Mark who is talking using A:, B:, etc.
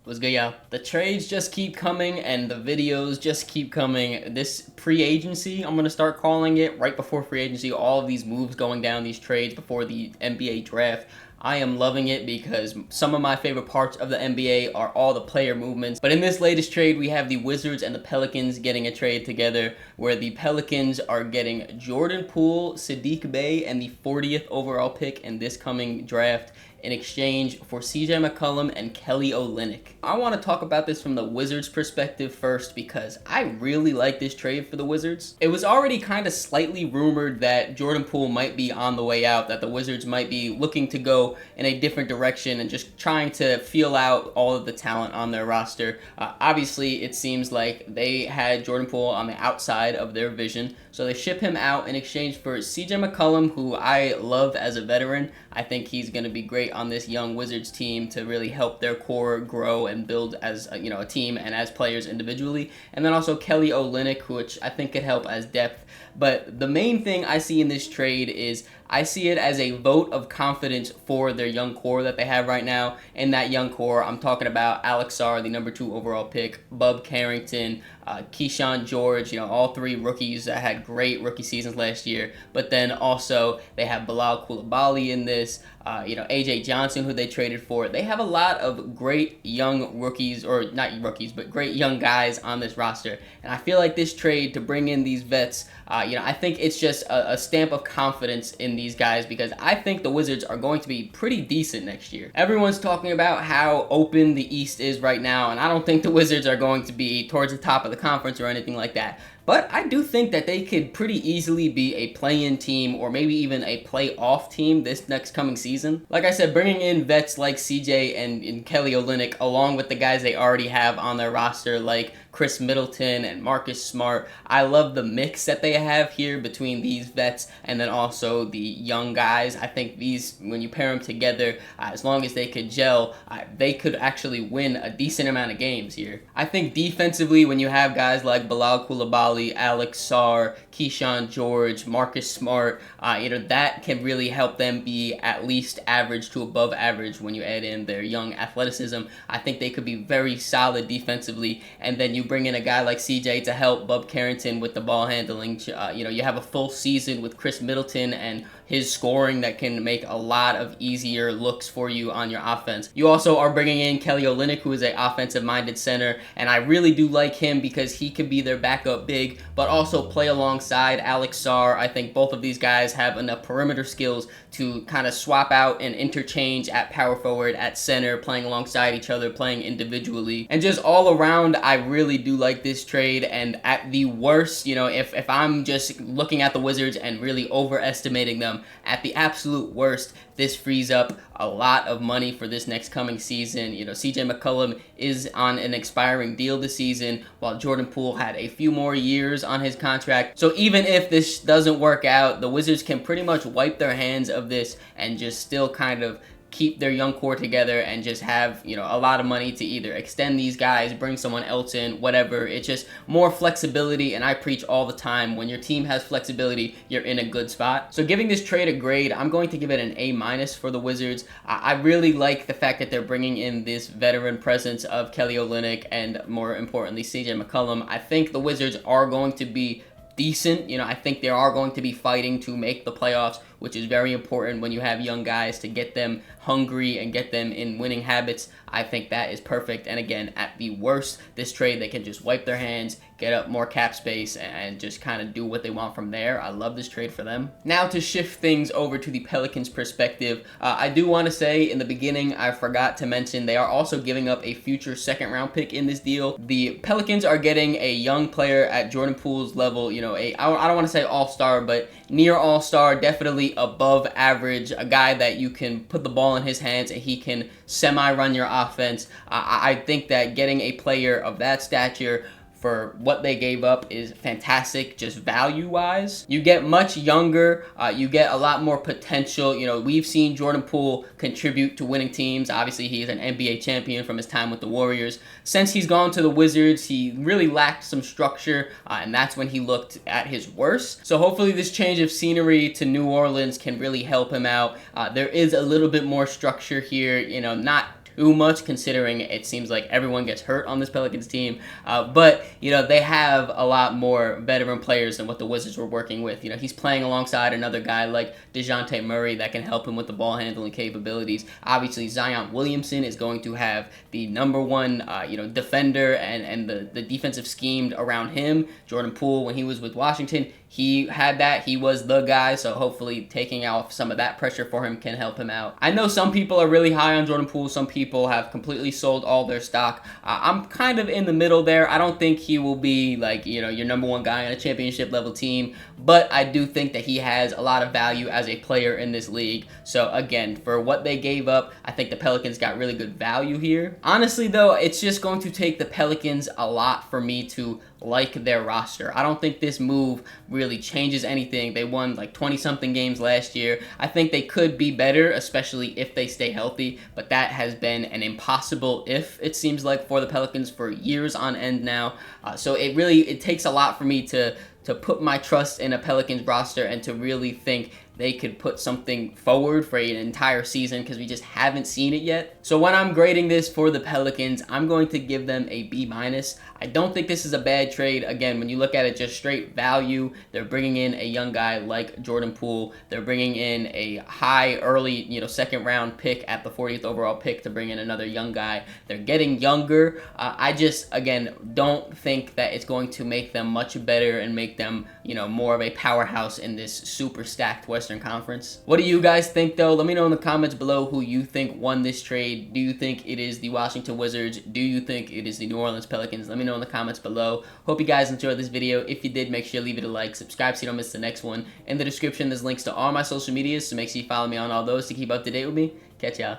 A: What's good, y'all? The trades just keep coming and the videos just keep coming. This pre-agency, I'm going to start calling it, right before free agency, all of these moves going down, these trades before the NBA draft. I am loving it because some of my favorite parts of the NBA are all the player movements. But in this latest trade, we have the Wizards and the Pelicans getting a trade together where the Pelicans are getting Jordan Poole, Saddiq Bey, and the 40th overall pick in this coming draft in exchange for CJ McCollum and Kelly Olynyk. I want to talk about this from the Wizards perspective first because I really like this trade for the Wizards. It was already kind of slightly rumored that Jordan Poole might be on the way out, that the Wizards might be looking to go in a different direction and just trying to feel out all of the talent on their roster. Obviously, it seems like they had Jordan Poole on the outside of their vision, so they ship him out in exchange for CJ McCollum, who I love as a veteran. I think he's going to be great on this young Wizards team to really help their core grow and build as a team and as players individually. And then also Kelly Olynyk, which I think could help as depth. But the main thing I see in this trade is I see it as a vote of confidence for their young core that they have right now. In that young core, I'm talking about Alex Sarr, the number 2 overall pick, Bub Carrington, Keyshawn George, all 3 rookies that had great rookie seasons last year. But then also they have Bilal Coulibaly in this, AJ Johnson, who they traded for. They have a lot of great young rookies, or not rookies, but great young guys on this roster. And I feel like this trade to bring in these vets, I think it's just a stamp of confidence in these guys because I think the Wizards are going to be pretty decent next year. Everyone's talking about how open the East is right now, and I don't think the Wizards are going to be towards the top of the conference or anything like that. But I do think that they could pretty easily be a play-in team or maybe even a play-off team this next coming season. Like I said, bringing in vets like CJ and Kelly Olynyk along with the guys they already have on their roster like Chris Middleton and Marcus Smart. I love the mix that they have here between these vets and then also the young guys. I think these, when you pair them together, as long as they could gel, they could actually win a decent amount of games here. I think defensively, when you have guys like Bilal Coulibaly, Alex Sarr, Keyshawn George, Marcus Smart, that can really help them be at least average to above average when you add in their young athleticism. I think they could be very solid defensively, and then you bring in a guy like CJ to help Bub Carrington with the ball handling. You have a full season with Chris Middleton and his scoring that can make a lot of easier looks for you on your offense. You also are bringing in Kelly Olynyk, who is an offensive-minded center, and I really do like him because he could be their backup big, but also play alongside Alex Sarr. I think both of these guys have enough perimeter skills to kind of swap out and interchange at power forward, at center, playing alongside each other, playing individually. And just all around, I really do like this trade, and at the worst, if I'm just looking at the Wizards and really overestimating them, at the absolute worst, this frees up a lot of money for this next coming season. CJ McCollum is on an expiring deal this season, while Jordan Poole had a few more years on his contract. So even if this doesn't work out, the Wizards can pretty much wipe their hands of this and just still kind of keep their young core together and just have, a lot of money to either extend these guys, bring someone else in, whatever. It's just more flexibility, and I preach all the time, when your team has flexibility, you're in a good spot. So giving this trade a grade, I'm going to give it an A- for the Wizards. I really like the fact that they're bringing in this veteran presence of Kelly Olynyk and, more importantly, CJ McCollum. I think the Wizards are going to be decent. I think they are going to be fighting to make the playoffs, which is very important when you have young guys, to get them hungry and get them in winning habits. I think that is perfect. And again, at the worst, this trade, they can just wipe their hands, get up more cap space, and just kind of do what they want from there. I love this trade for them. Now to shift things over to the Pelicans perspective, I do want to say in the beginning, I forgot to mention they are also giving up a future second-round pick in this deal. The Pelicans are getting a young player at Jordan Poole's level, I don't want to say all-star, but near all-star, definitely above average, a guy that you can put the ball in his hands and he can semi-run your offense. I think that getting a player of that stature for what they gave up is fantastic, just value-wise. You get much younger, you get a lot more potential. We've seen Jordan Poole contribute to winning teams. Obviously, he is an NBA champion from his time with the Warriors. Since he's gone to the Wizards, he really lacked some structure, and that's when he looked at his worst. So hopefully this change of scenery to New Orleans can really help him out. There is a little bit more structure here, not too much considering it seems like everyone gets hurt on this Pelicans team. But, you know, they have a lot more veteran players than what the Wizards were working with. You know, he's playing alongside another guy like DeJounte Murray that can help him with the ball handling capabilities. Obviously, Zion Williamson is going to have the #1, defender and the defensive scheme around him. Jordan Poole, when he was with Washington, he had that. He was the guy, so hopefully taking off some of that pressure for him can help him out. I know some people are really high on Jordan Poole. Some people have completely sold all their stock. I'm kind of in the middle there. I don't think he will be like, your #1 guy on a championship level team, but I do think that he has a lot of value as a player in this league. So again, for what they gave up, I think the Pelicans got really good value here. Honestly though, it's just going to take the Pelicans a lot for me to like their roster. I don't think this move really changes anything. They won like 20-something games last year. I think they could be better, especially if they stay healthy, but that has been an impossible if, it seems like, for the Pelicans for years on end now. So it takes a lot for me to put my trust in a Pelicans roster and to really think they could put something forward for an entire season, because we just haven't seen it yet. So when I'm grading this for the Pelicans, I'm going to give them a B-. I don't think this is a bad trade. Again, when you look at it just straight value, they're bringing in a young guy like Jordan Poole. They're bringing in a high early, second round pick at the 40th overall pick to bring in another young guy. They're getting younger. I just, again, don't think that it's going to make them much better and make them, more of a powerhouse in this super stacked Western Conference. What do you guys think though? Let me know in the comments below who you think won this trade. Do you think it is the Washington Wizards? Do you think it is the New Orleans Pelicans? Let me know in the comments below. Hope you guys enjoyed this video. If you did, make sure you leave it a like, subscribe so you don't miss the next one. In the description, there's links to all my social medias, so make sure you follow me on all those to keep up to date with me. Catch y'all.